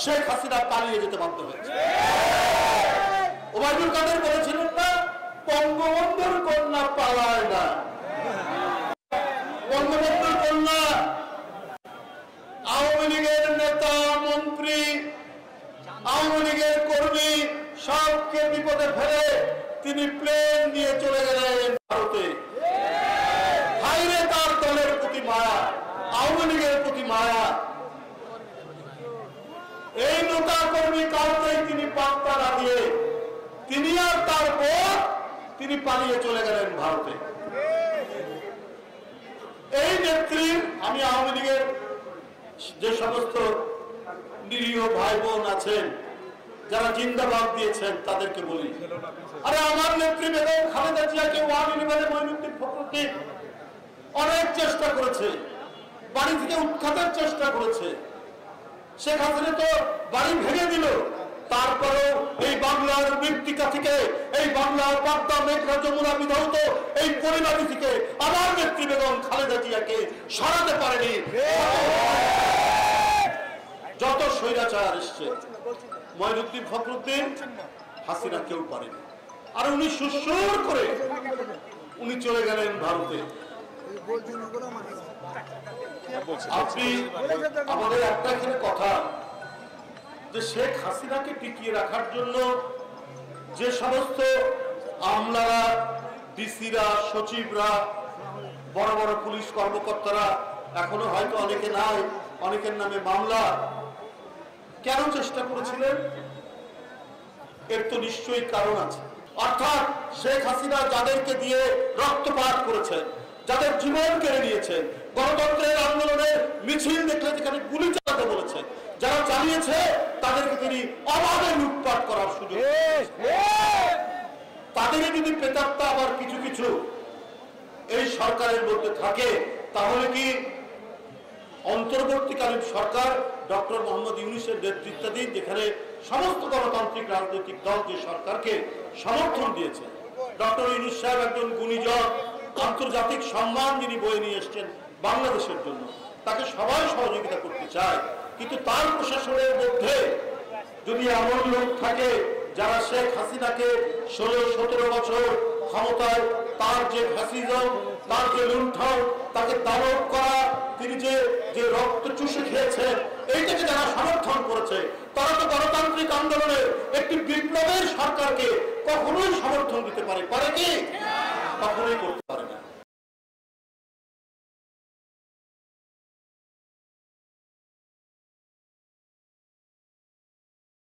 শেখ হাসিনা পালিয়ে যেতে বাধ্য হয়েছে। ওবায়দুল কাদের বলেছিলেন না, বঙ্গবন্ধুর কন্যা পালায় না। বঙ্গবন্ধুর কন্যা আওয়ামী লীগের নেতা, মন্ত্রী, আওয়ামী লীগের কর্মী সবকে বিপদে ফেলে তিনি প্লেন নিয়ে চলে গেলেন ভারতে। হাইরে তার দলের প্রতি মায়া, আওয়ামী লীগের প্রতি মায়া। এই নেতা কর্মী কাউকেই তিনি পাত্তা না দিয়ে তিনি আর তার পর তিনি পালিয়ে চলে গেলেন ভারতে। এই নেত্রী, আমি আওয়ামী লীগের যে সমস্ত নিরীহ ভাই বোন আছেন যারা জিন্দাবাদ দিয়েছেন তাদেরকে বলি, আরে আমার নেত্রী বেগম খালেদা জিয়াকে আওয়ামী লীগের মঈনুদ্দিন ফখরুদ্দিন অনেক চেষ্টা করেছে, বাড়ি থেকে উৎখাতের চেষ্টা করেছে। শেখ হাসিনা তো বাড়ি ভেঙে দিল, তারপরেও এই বাংলার মৃত্তিকা থেকে, এই বাংলার পদ্মা মেঘনা যমুনা বিধৌত এই পরিণতি থেকে আমার নেত্রী বেগম খালেদা জিয়াকে সরাতে পারেনি। যত স্বৈরাচার এসছে, মঈনুদ্দিন ফখরুদ্দিন, হাসিনা কেউ পারেনি। আর উনি সুসুর করে উনি চলে গেলেন ভারতে। আপনি আমাদের একটা এখানে কথা, যে শেখ হাসিনাকে টিকিয়ে রাখার জন্য যে সমস্ত আমলারা, ডিসিরা, সচিবরা, বড় বড় পুলিশ কর্মকর্তারা, এখনো হয়তো অনেকে নাই, অনেকের নামে মামলা, কেন চেষ্টা করেছিলেন? এর তো নিশ্চয়ই কারণ আছে। অর্থাৎ শেখ হাসিনা যাদেরকে দিয়ে রক্তপাত করেছেন, যাদের জীবন কেড়ে নিয়েছেন, গণতন্ত্রের আন্দোলনের মিছিল দেখলে যেখানে গুলি চালাতে বলেছে, যারা চালিয়েছে তাদেরকে তিনি অবাধে লুটপাট করার সুযোগ, তাদেরই যদি প্রেতাত্মা আবার কিছু কিছু এই সরকারের মধ্যে থাকে, তাহলে কি অন্তর্বর্তীকালীন সরকার ডক্টর মোহাম্মদ ইউনূসের নেতৃত্বাধীন, যেখানে সমস্ত গণতান্ত্রিক রাজনৈতিক দল যে সরকারকে সমর্থন দিয়েছে, ডক্টর ইউনূস সাহেব একজন গুণীজন, আন্তর্জাতিক সম্মান যিনি বয়ে নিয়ে এসছেন বাংলাদেশের জন্য, তাকে সবাই সহযোগিতা করতে চায়। কিন্তু তার প্রশাসনের মধ্যে যদি এমন লোক থাকে যারা শেখ হাসিনাকে 16-17 বছর ক্ষমতায়, তার যে ফ্যাসিজম, তার যে লুণ্ঠন, তাকে দানব করা, তিনি যে রক্ত চুষে খেয়েছেন, এইটাকে যারা সমর্থন করেছে, তারা তো গণতান্ত্রিক আন্দোলনের একটি বিপ্লবের সরকারকে কখনোই সমর্থন দিতে পারে কি? কখনোই করতে